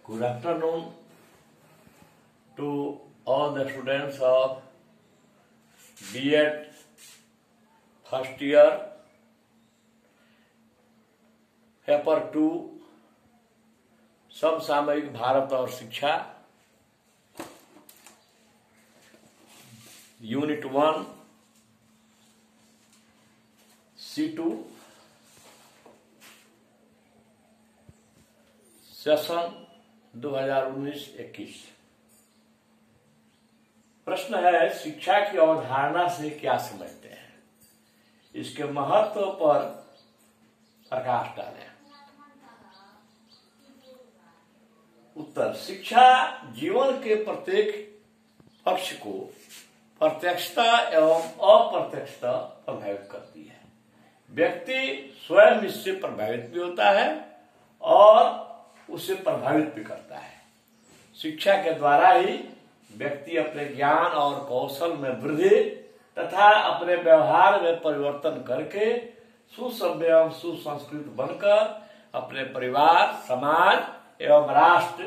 Good afternoon to all the students of B.Ed first year, paper 2 समसामयिक भारत और शिक्षा, unit 1 C2, session 2019-21। प्रश्न है, शिक्षा की अवधारणा से क्या समझते हैं? इसके महत्व पर प्रकाश डालें। उत्तर, शिक्षा जीवन के प्रत्येक पक्ष को प्रत्यक्षता एवं अप्रत्यक्षता प्रभावित करती है। व्यक्ति स्वयं इससे प्रभावित भी होता है और उसे प्रभावित भी करता है। शिक्षा के द्वारा ही व्यक्ति अपने ज्ञान और कौशल में वृद्धि तथा अपने व्यवहार में परिवर्तन करके सुसभ्य एवं सुसंस्कृत बनकर अपने परिवार, समाज एवं राष्ट्र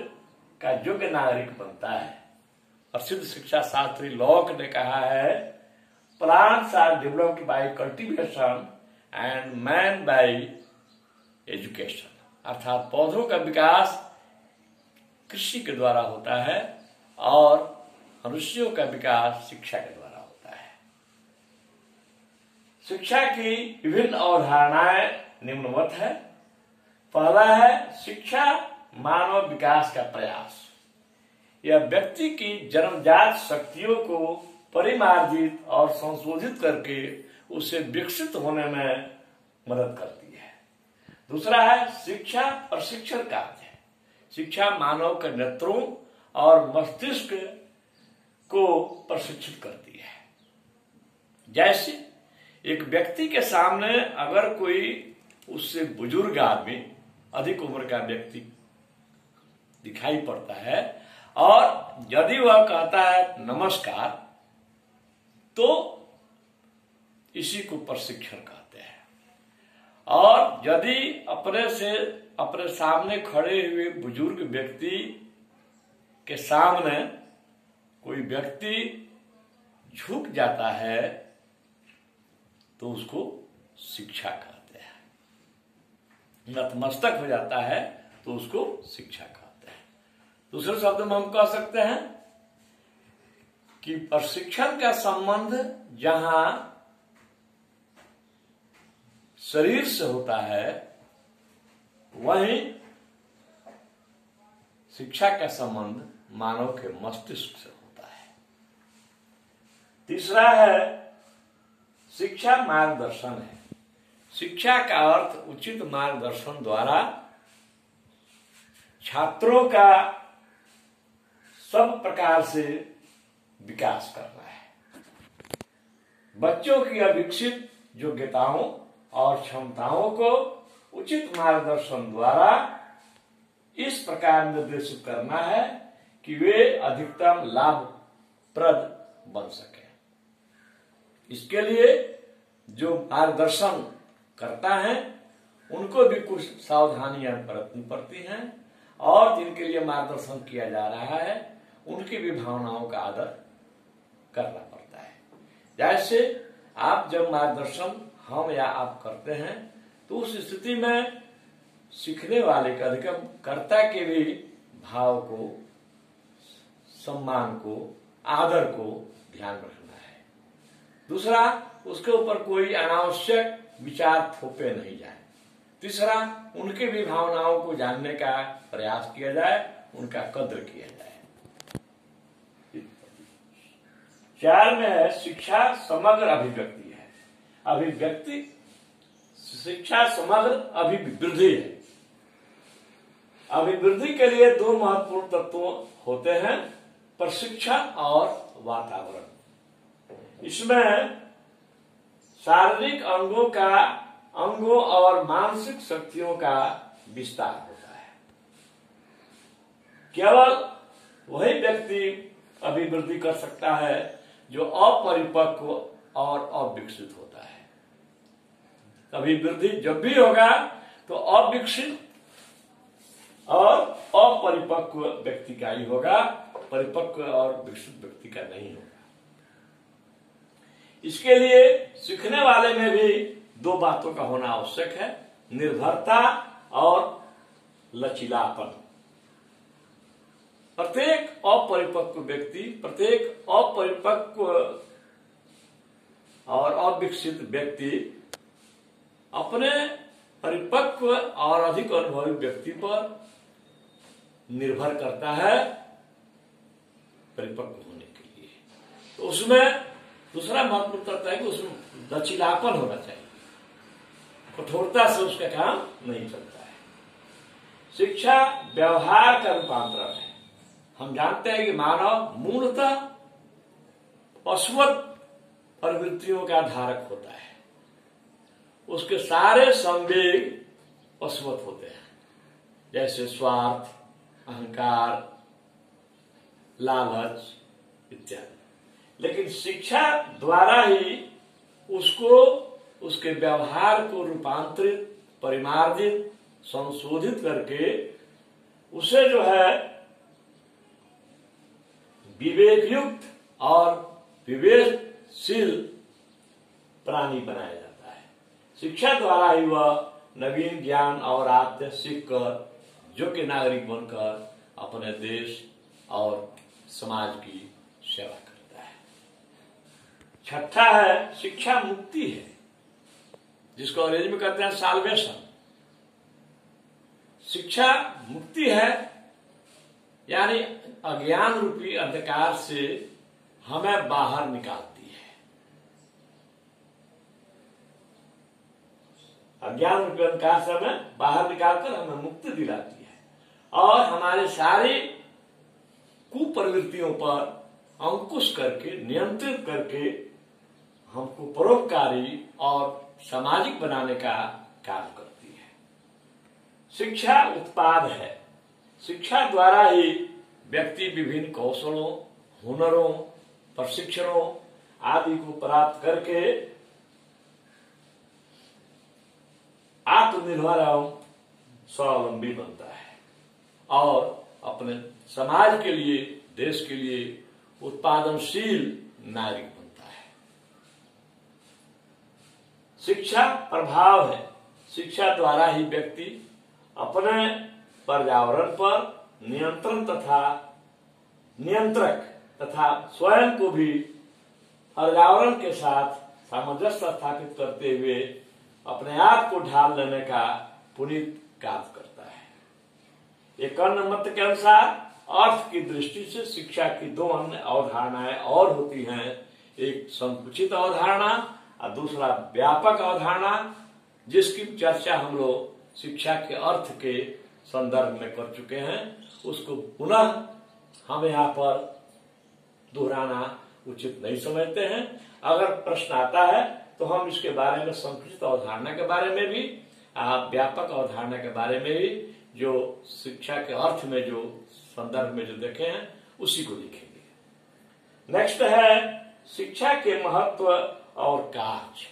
का योग्य नागरिक बनता है। प्रसिद्ध शिक्षा शास्त्री लॉक ने कहा है, plants are developed by cultivation and man by education. अर्थात पौधों का विकास कृषि के द्वारा होता है और मनुष्यों का विकास शिक्षा के द्वारा होता है। शिक्षा की विभिन्न अवधारणाएं निम्नवत है। पहला है, शिक्षा मानव विकास का प्रयास। यह व्यक्ति की जन्मजात शक्तियों को परिमार्जित और संशोधित करके उसे विकसित होने में मदद करती है। दूसरा है, शिक्षा प्रशिक्षण कार्य है। शिक्षा मानव के नेत्रों और मस्तिष्क को प्रशिक्षित करती है। जैसे एक व्यक्ति के सामने अगर कोई उससे बुजुर्ग आदमी, अधिक उम्र का व्यक्ति दिखाई पड़ता है और यदि वह कहता है नमस्कार, तो इसी को प्रशिक्षण कहते हैं। और यदि अपने सामने खड़े हुए बुजुर्ग व्यक्ति के सामने कोई व्यक्ति झुक जाता है तो उसको शिक्षा कहते हैं। नतमस्तक हो जाता है तो उसको शिक्षा कहते हैं। दूसरे शब्द में हम कह सकते हैं कि प्रशिक्षण का संबंध जहां शरीर से होता है, वहीं शिक्षा का संबंध मानव के मस्तिष्क से होता है। तीसरा है, शिक्षा मार्गदर्शन है। शिक्षा का अर्थ उचित मार्गदर्शन द्वारा छात्रों का सब प्रकार से विकास करना है। बच्चों की अविकसित योग्यताओं और क्षमताओं को उचित मार्गदर्शन द्वारा इस प्रकार निर्देशित करना है कि वे अधिकतम लाभप्रद बन सके। इसके लिए जो मार्गदर्शन करता है उनको भी कुछ सावधानियां बरतनी पड़ती हैं और जिनके लिए मार्गदर्शन किया जा रहा है उनकी भी भावनाओं का आदर करना पड़ता है। जैसे आप जब मार्गदर्शन हम या आप करते हैं तो उस स्थिति में सीखने वाले का अधिकतम कर्ता के भी भाव को, सम्मान को, आदर को ध्यान रखना है। दूसरा, उसके ऊपर कोई अनावश्यक विचार थोपे नहीं जाए। तीसरा, उनके भी भावनाओं को जानने का प्रयास किया जाए, उनका कद्र किया जाए। 4 में है, शिक्षा समग्र अभिव्यक्ति है। अभिव्यक्ति, शिक्षा समग्र अभिवृद्धि है। अभिवृद्धि के लिए 2 महत्वपूर्ण तत्व होते हैं, प्रशिक्षण और वातावरण। इसमें शारीरिक अंगों और मानसिक शक्तियों का विस्तार होता है। केवल वही व्यक्ति अभिवृद्धि कर सकता है जो अपरिपक्व और अविकसित होता है। अभिवृद्धि जब भी होगा तो अविकसित और अपरिपक्व व्यक्ति का ही होगा, परिपक्व और विकसित व्यक्ति का नहीं होगा। इसके लिए सीखने वाले में भी दो बातों का होना आवश्यक है, निर्भरता और लचीलापन। प्रत्येक अपरिपक्व व्यक्ति, प्रत्येक अपरिपक्व और अविकसित व्यक्ति अपने परिपक्व और अधिक अनुभवी व्यक्ति पर निर्भर करता है परिपक्व होने के लिए। तो उसमें दूसरा महत्वपूर्ण करता है कि उसमें लचीलापन होना चाहिए, कठोरता से उसका काम नहीं चलता है। शिक्षा व्यवहार का रूपांतरण है। हम जानते हैं कि मानव मूलतः पशुवत प्रवृत्तियों का धारक होता है, उसके सारे संवेग पशुवत होते हैं, जैसे स्वार्थ, अहंकार, लालच इत्यादि। लेकिन शिक्षा द्वारा ही उसको उसके व्यवहार को रूपांतरित, परिमार्जित, संशोधित करके उसे जो है विवेकयुक्त और विवेकशील प्राणी बनाया जाता है। शिक्षा द्वारा ही वह नवीन ज्ञान और आद्य सीखकर योग्य नागरिक बनकर अपने देश और समाज की सेवा करता है। छठा है शिक्षा मुक्ति है, जिसको अंग्रेजी में कहते हैं साल्वेशन। शिक्षा मुक्ति है, यानी अज्ञान रूपी अंधकार से हमें बाहर निकालती है। अज्ञान रूपी अंधकार से हमें बाहर निकालकर हमें मुक्ति दिलाती है और हमारे सारी कुप्रवृत्तियों पर अंकुश करके, नियंत्रित करके हमको परोपकारी और सामाजिक बनाने का कार्य करती है। शिक्षा उत्पाद है। शिक्षा द्वारा ही व्यक्ति विभिन्न कौशलों, हुनरों, प्रशिक्षणों आदि को प्राप्त करके आत्मनिर्भर एवं स्वावलंबी बनता है और अपने समाज के लिए, देश के लिए उत्पादनशील नागरिक बनता है। शिक्षा प्रभाव है। शिक्षा द्वारा ही व्यक्ति अपने पर्यावरण पर नियंत्रण तथा नियंत्रक तथा स्वयं को भी पर्यावरण के साथ सामंजस्य स्थापित करते हुए अपने आप को ढाल लेने का पुनीत कार्य करता है। एक अन्य मत के अनुसार अर्थ की दृष्टि से शिक्षा की दो अन्य अवधारणाएं और होती हैं, एक संकुचित अवधारणा और दूसरा व्यापक अवधारणा, जिसकी चर्चा हम लोग शिक्षा के अर्थ के संदर्भ में कर चुके हैं। उसको पुनः हम यहाँ पर दोहराना उचित नहीं समझते हैं। अगर प्रश्न आता है तो हम इसके बारे में संकुचित अवधारणा के बारे में भी, व्यापक अवधारणा के बारे में भी, जो शिक्षा के अर्थ में जो संदर्भ में जो देखे हैं उसी को लिखेंगे। नेक्स्ट है शिक्षा के महत्व और कार्य।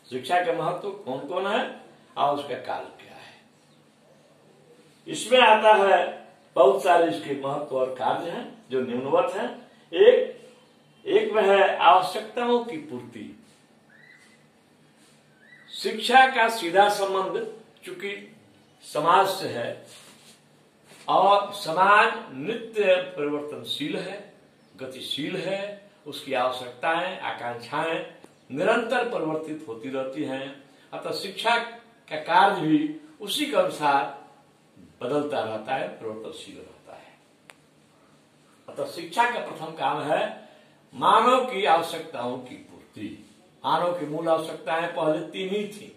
शिक्षा के महत्व कौन कौन है और उसका कार्य क्या है। इसमें आता है बहुत सारे इसके महत्व और कार्य हैं जो निम्नवत हैं। एक में है आवश्यकताओं की पूर्ति। शिक्षा का सीधा संबंध चूंकि समाज से है और समाज नित्य परिवर्तनशील है, गतिशील है, उसकी आवश्यकताएं, आकांक्षाएं निरंतर परिवर्तित होती रहती हैं। अतः शिक्षा का कार्य भी उसी के अनुसार बदलता रहता है, परिवर्तनशील रहता है। अतः शिक्षा का प्रथम काम है मानव की आवश्यकताओं की पूर्ति। मानव की मूल आवश्यकताएं पहले तीन ही थी,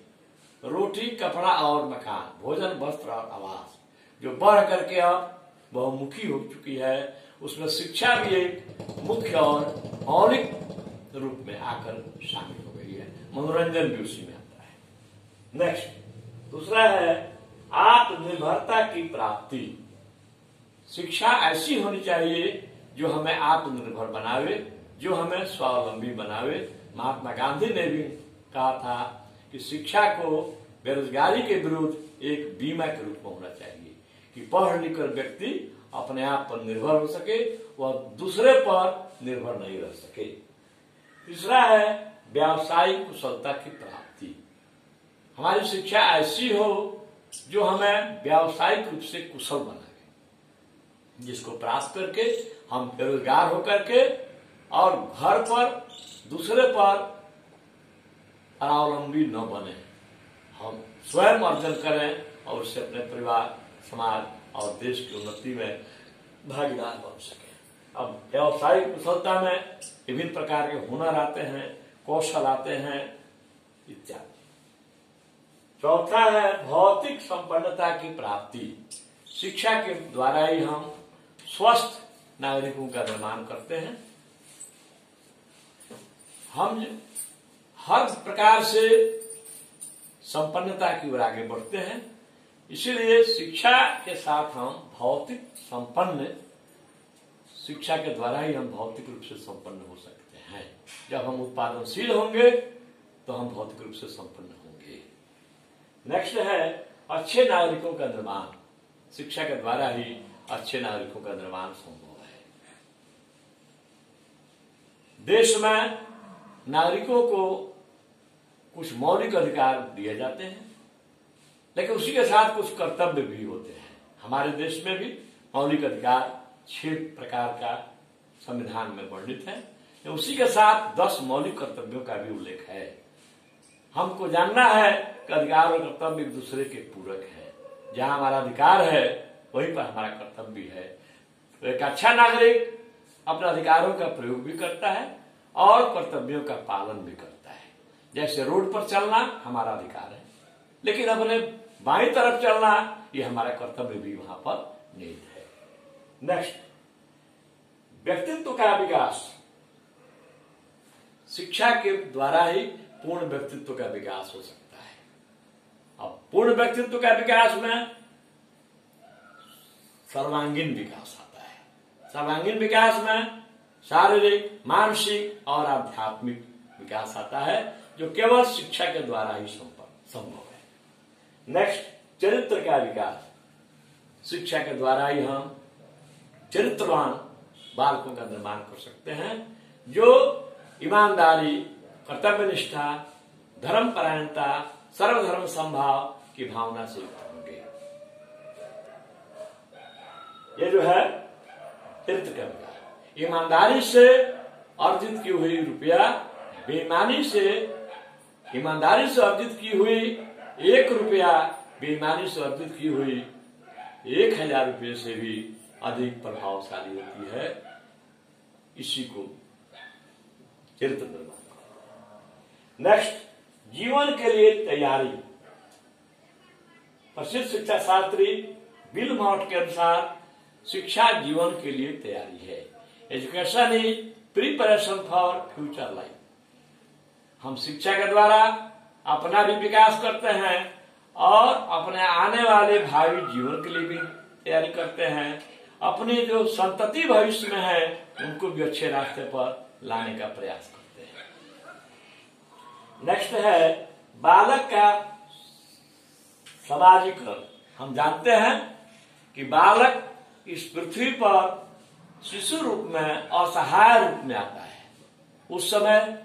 रोटी, कपड़ा और मकान, भोजन, वस्त्र और आवास, जो बढ़ करके अब बहुमुखी हो चुकी है। उसमें शिक्षा भी एक मुख्य और मौलिक रूप में आकर शामिल हो गई है। मनोरंजन भी उसी में आता है। नेक्स्ट दूसरा है आत्मनिर्भरता की प्राप्ति। शिक्षा ऐसी होनी चाहिए जो हमें आत्मनिर्भर बनावे, जो हमें स्वावलंबी बनावे। महात्मा गांधी ने भी कहा था कि शिक्षा को बेरोजगारी के विरुद्ध एक बीमा के रूप में होना चाहिए। कि पढ़ लिख कर व्यक्ति अपने आप पर निर्भर हो सके, वह दूसरे पर निर्भर नहीं रह सके। तीसरा है व्यावसायिक कुशलता की प्राप्ति। हमारी शिक्षा ऐसी हो जो हमें व्यावसायिक रूप से कुशल बनाए, जिसको प्राप्त करके हम बेरोजगार होकर के और घर पर दूसरे पर परावलंबी न बने, हम स्वयं अर्जन करें और उससे अपने परिवार, समाज और देश की उन्नति में भागीदार बन सके। अब व्यावसायिक कुशलता में विभिन्न प्रकार के हुनर आते हैं, कौशल आते हैं इत्यादि। चौथा है भौतिक संपन्नता की प्राप्ति। शिक्षा के द्वारा ही हम स्वस्थ नागरिकों का निर्माण करते हैं। हम हर प्रकार से संपन्नता की ओर आगे बढ़ते हैं। इसीलिए शिक्षा के साथ हम भौतिक संपन्न, शिक्षा के द्वारा ही हम भौतिक रूप से संपन्न हो सकते हैं। जब हम उत्पादनशील होंगे तो हम भौतिक रूप से संपन्न होंगे। नेक्स्ट है अच्छे नागरिकों का निर्माण। शिक्षा के द्वारा ही अच्छे नागरिकों का निर्माण संभव है। देश में नागरिकों को कुछ मौलिक अधिकार दिए जाते हैं, लेकिन उसी के साथ कुछ कर्तव्य भी होते हैं। हमारे देश में भी मौलिक अधिकार 6 प्रकार का संविधान में वर्णित है, उसी के साथ 10 मौलिक कर्तव्यों का भी उल्लेख है। हमको जानना है कि अधिकार और कर्तव्य एक दूसरे के पूरक है। जहां हमारा अधिकार है वहीं पर हमारा कर्तव्य है। तो एक अच्छा नागरिक अपने अधिकारों का प्रयोग भी करता है और कर्तव्यों का पालन भी करता है। जैसे रोड पर चलना हमारा अधिकार है, लेकिन अपने बाईं तरफ चलना ये हमारा कर्तव्य भी वहां पर निहित है। नेक्स्ट, व्यक्तित्व का विकास। शिक्षा के द्वारा ही पूर्ण व्यक्तित्व का विकास हो सकता है। अब पूर्ण व्यक्तित्व का विकास में सर्वांगीण विकास आता है। सर्वांगीण विकास में शारीरिक, मानसिक और आध्यात्मिक विकास आता है, जो केवल शिक्षा के द्वारा ही संभव है। नेक्स्ट, चरित्र का विकास। शिक्षा के द्वारा ही हम चरित्रवान बालकों का निर्माण कर सकते हैं, जो ईमानदारी, कर्तव्यनिष्ठा, धर्मपरायणता, सर्वधर्म संभाव की भावना से युक्त होंगे। ये जो है चरित्र का विकास। ईमानदारी से अर्जित की हुई रुपया बेईमानी से, ईमानदारी से अर्जित की हुई 1 रुपया बेईमानी से अर्जित की हुई 1000 रुपये से भी अधिक प्रभावशाली होती है। इसी को चरित्र निर्माण। नेक्स्ट, जीवन के लिए तैयारी। प्रसिद्ध शिक्षा शास्त्री बिल मॉट के अनुसार शिक्षा जीवन के लिए तैयारी है। Education is preparation for future life. हम शिक्षा के द्वारा अपना भी विकास करते हैं और अपने आने वाले भावी जीवन के लिए भी तैयारी करते हैं। अपनी जो संतति भविष्य में है उनको भी अच्छे रास्ते पर लाने का प्रयास करते हैं। नेक्स्ट है बालक का समाजीकरण। हम जानते हैं कि बालक इस पृथ्वी पर शिशु रूप में, असहाय रूप में आता है। उस समय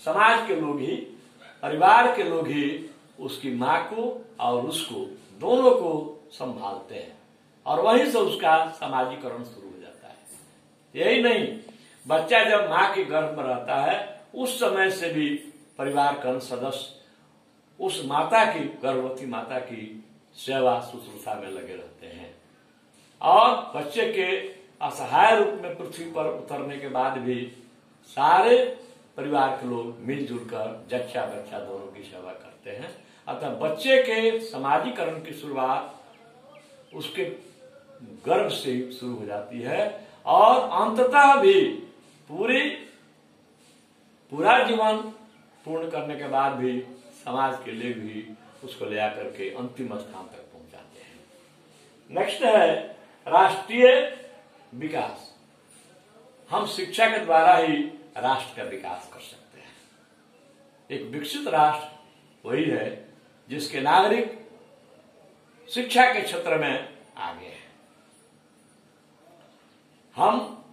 समाज के लोग ही, परिवार के लोग ही उसकी माँ को और उसको दोनों को संभालते हैं और वहीं से उसका समाजीकरण शुरू हो जाता है। यही नहीं, बच्चा जब माँ के गर्भ में रहता है उस समय से भी परिवार का सदस्य उस माता की, गर्भवती माता की सेवा शुश्रूषा में लगे रहते हैं और बच्चे के असहाय रूप में पृथ्वी पर उतरने के बाद भी सारे परिवार के लोग मिलजुल कर जच्चा बच्चा दोनों की सेवा करते हैं। अतः बच्चे के समाजीकरण की शुरुआत उसके गर्भ से शुरू हो जाती है और अंततः भी पूरा जीवन पूर्ण करने के बाद भी समाज के लिए भी उसको ले आकर के अंतिम स्थान तक पहुंचाते हैं। नेक्स्ट है राष्ट्रीय विकास। हम शिक्षा के द्वारा ही राष्ट्र का विकास कर सकते हैं। एक विकसित राष्ट्र वही है जिसके नागरिक शिक्षा के क्षेत्र में आगे है। हम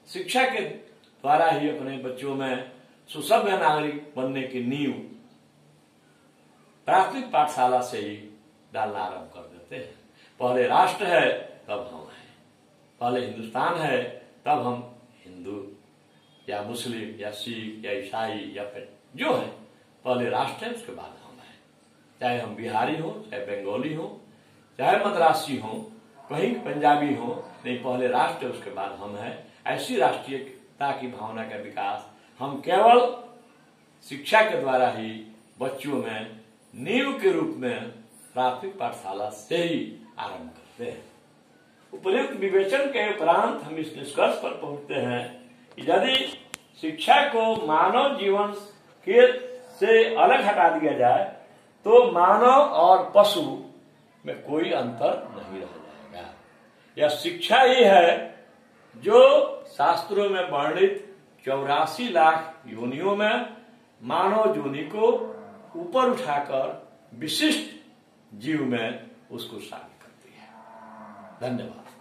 शिक्षा के द्वारा ही अपने बच्चों में सुसभ्य नागरिक बनने की नींव प्राथमिक पाठशाला से ही डालना आरंभ कर देते हैं। पहले राष्ट्र है तब हम हैं, पहले हिंदुस्तान है तब हम हिंदू या मुस्लिम या सिख या ईसाई या फिर जो है, पहले राष्ट्र है उसके बाद हम हैं। चाहे हम बिहारी हो, चाहे बंगाली हो, चाहे मद्रासी हो, कहीं पंजाबी हो, नहीं, पहले राष्ट्र उसके बाद हम हैं। ऐसी राष्ट्रीयता की भावना का विकास हम केवल शिक्षा के द्वारा ही बच्चों में नींव के रूप में प्राथमिक पाठशाला से ही आरंभ करते हैं। उपयुक्त विवेचन के उपरांत हम इस निष्कर्ष पर पहुंचते हैं कि यदि शिक्षा को मानव जीवन के से अलग हटा दिया जाए तो मानव और पशु में कोई अंतर नहीं रह जाएगा। यह शिक्षा ही है जो शास्त्रों में वर्णित 84 लाख योनियों में मानव योनि को ऊपर उठाकर विशिष्ट जीव में उसको शामिल करती है। धन्यवाद।